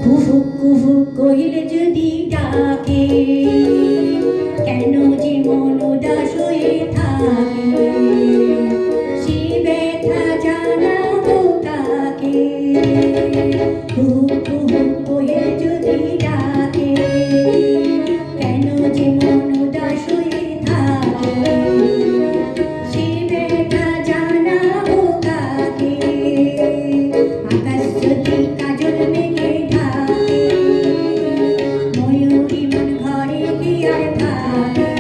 কুহু কুহু কোকিল যদি ডাকে, কেন যে মন উদাস হয়ে থাকে, সে ব্যথা জানাবো কাকে? কুহু কুহু কোকিল যদি ডাকে, কেন যে মন উদাস হয়ে থাকে, সে ব্যথা জানাবো কাকে? আকাশ যদি কাজল মেঘে ঢাকে, ময়ূরী মন ঘরে কি আর থাকে,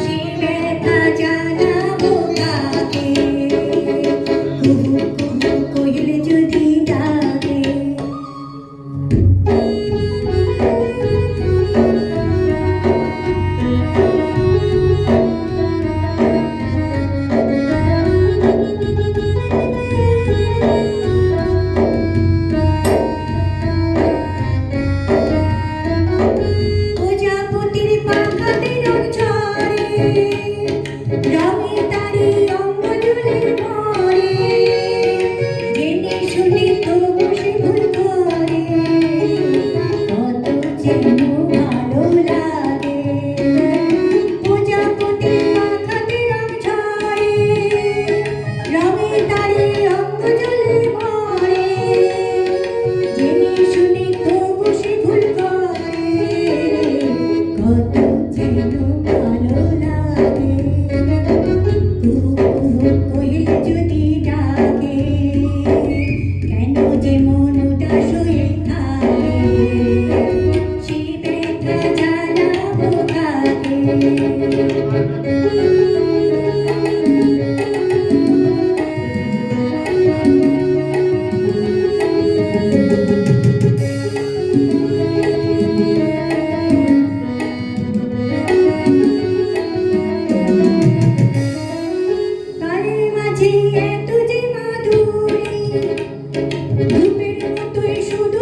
সে ব্যথা জানাবো কাকে? কুহু কুহু কোকিল যদি ডাকে। প্রজাপতির পাখাতে রং ঝরে, রঙে তারি অঙ্গ জুড়ে ভরে, জেনে শুনে তবু সে ভুল করে, কত যেন ভালো লাগে। প্রজাপতির পাখাতে রং ঝরে, রঙে তারি অঙ্গ জুড়ে ভরে, জেনে শুনে তবু সে ভুল করে, কত যেন ভালো লাগে। কুহু কুহু কোকিল যদি ডাকে, কেন যে মন উদাস হয়ে থাকে, সে ব্যথা জানাবো কাকে? তারের মাঝে এত যে মাধুরী, রূপের মতোই শুধু